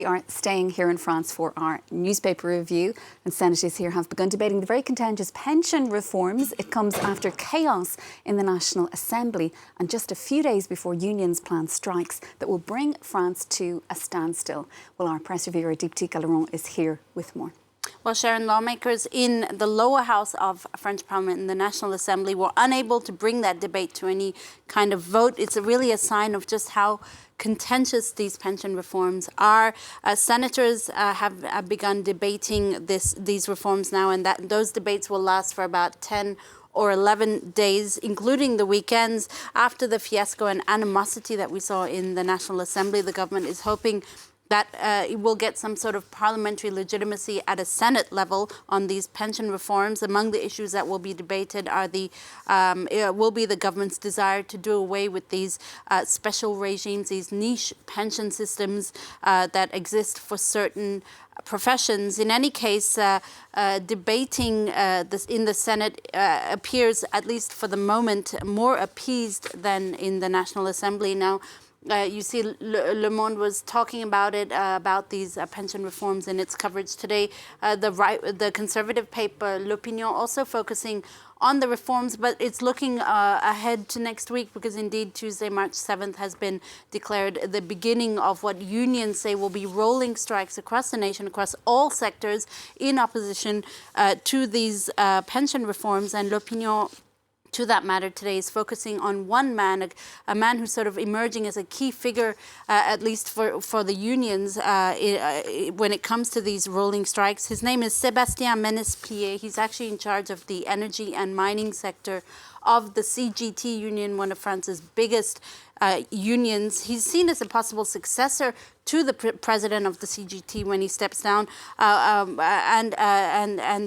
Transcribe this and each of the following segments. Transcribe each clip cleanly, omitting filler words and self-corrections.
We are staying here in France for our newspaper review, and senators here have begun debating the very contentious pension reforms. It comes after chaos in the National Assembly and just a few days before unions plan strikes that will bring France to a standstill. Well, our press reviewer Deepti Galeron is here with more. Well, Sharon, lawmakers in the lower house of French Parliament in the National Assembly were unable to bring that debate to any kind of vote. It's really a sign of just how contentious these pension reforms are. Senators have begun debating these reforms now, and those debates will last for about 10 or 11 days, including the weekends. After the fiasco and animosity that we saw in the National Assembly, the government is hoping that it will get some sort of parliamentary legitimacy at a Senate level on these pension reforms. Among the issues that will be debated are will be the government's desire to do away with these special regimes, these niche pension systems that exist for certain professions. In any case, debating this in the Senate appears, at least for the moment, more appeased than in the National Assembly. Now, you see, Le Monde was talking about it, about these pension reforms in its coverage today. The conservative paper L'Opinion also focusing on the reforms, but it's looking ahead to next week because indeed Tuesday, March 7th has been declared the beginning of what unions say will be rolling strikes across the nation, across all sectors in opposition to these pension reforms. And L'Opinion, to that matter, today is focusing on one man, a man who's sort of emerging as a key figure, at least for the unions, when it comes to these rolling strikes. His name is Sébastien Menesplier. He's actually in charge of the energy and mining sector of the CGT union, one of France's biggest unions. He's seen as a possible successor to the president of the CGT when he steps down.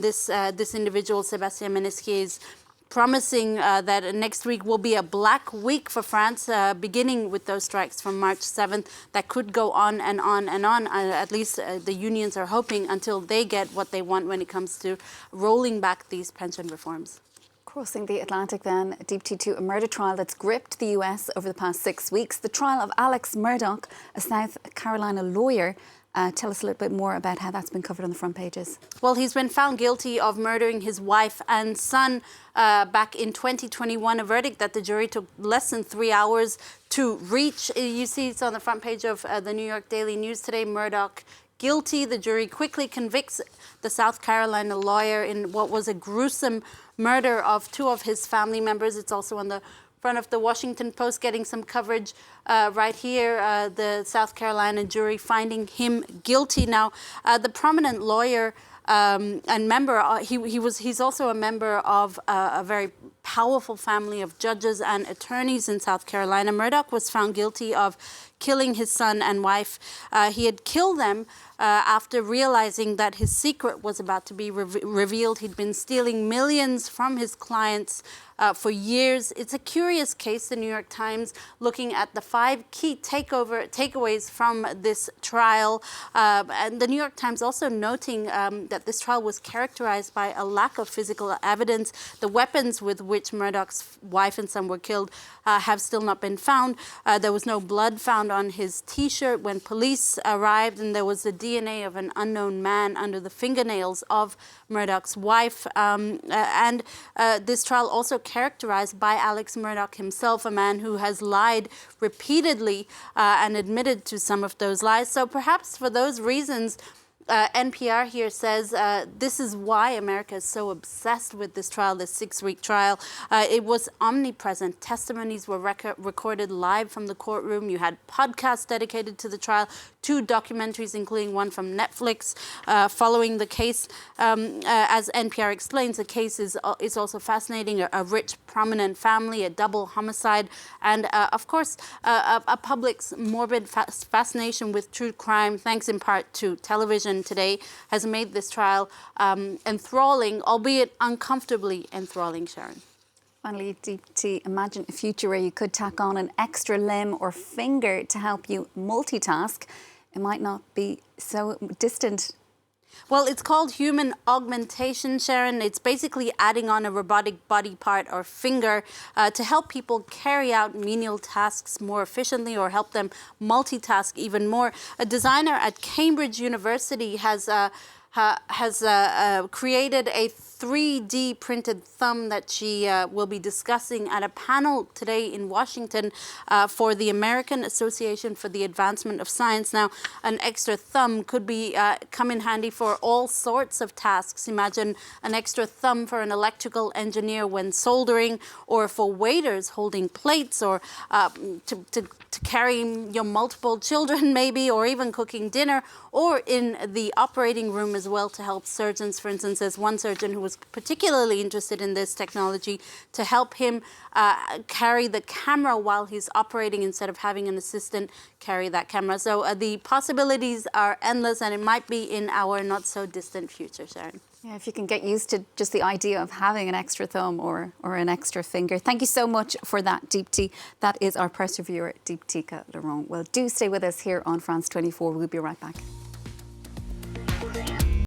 This individual, Sébastien Menesplier, is promising that next week will be a black week for France, beginning with those strikes from March 7th that could go on and on and on. At least the unions are hoping until they get what they want when it comes to rolling back these pension reforms. Crossing the Atlantic then, Deepti, to a murder trial that's gripped the US over the past 6 weeks. The trial of Alex Murdaugh, a South Carolina lawyer. Tell us a little bit more about how that's been covered on the front pages. Well, he's been found guilty of murdering his wife and son back in 2021, a verdict that the jury took less than 3 hours to reach. You see it's on the front page of the New York Daily News today. Murdaugh guilty. The jury quickly convicts the South Carolina lawyer in what was a gruesome murder of 2 of his family members. It's also on the front of the Washington Post, getting some coverage right here. The South Carolina jury finding him guilty. Now, the prominent lawyer and member, he's also a member of a very powerful family of judges and attorneys in South Carolina. Murdaugh was found guilty of killing his son and wife. He had killed them after realizing that his secret was about to be revealed. He'd been stealing millions from his clients for years. It's a curious case, the New York Times, looking at the 5 key takeaways from this trial. And the New York Times also noting that this trial was characterized by a lack of physical evidence. The weapons with which Murdaugh's wife and son were killed have still not been found. There was no blood found on his T-shirt when police arrived, and there was the DNA of an unknown man under the fingernails of Murdaugh's wife. This trial also characterized by Alex Murdaugh himself, a man who has lied repeatedly and admitted to some of those lies. So perhaps for those reasons, NPR here says this is why America is so obsessed with this trial, this 6-week trial. It was omnipresent. Testimonies were recorded live from the courtroom. You had podcasts dedicated to the trial, 2 documentaries, including one from Netflix, following the case. As NPR explains, the case is also fascinating. A rich, prominent family, a double homicide, and of course, a public's morbid fascination with true crime, thanks in part to television today, has made this trial enthralling, albeit uncomfortably enthralling, Sharon. Finally, to imagine a future where you could tack on an extra limb or finger to help you multitask. It might not be so distant. Well, it's called human augmentation, Sharon. It's basically adding on a robotic body part or finger to help people carry out menial tasks more efficiently or help them multitask even more. A designer at Cambridge University has created a 3D printed thumb that she will be discussing at a panel today in Washington for the American Association for the Advancement of Science. Now, an extra thumb could be come in handy for all sorts of tasks. Imagine an extra thumb for an electrical engineer when soldering, or for waiters holding plates, or to carrying your multiple children maybe, or even cooking dinner, or in the operating room as well to help surgeons. For instance, there's one surgeon who was particularly interested in this technology to help him carry the camera while he's operating instead of having an assistant carry that camera. So the possibilities are endless, and it might be in our not so distant future, Sharon. Yeah, if you can get used to just the idea of having an extra thumb or an extra finger. Thank you so much for that, Deepti. That is our press reviewer, Deeptika Laurent. Well, do stay with us here on France 24. We'll be right back.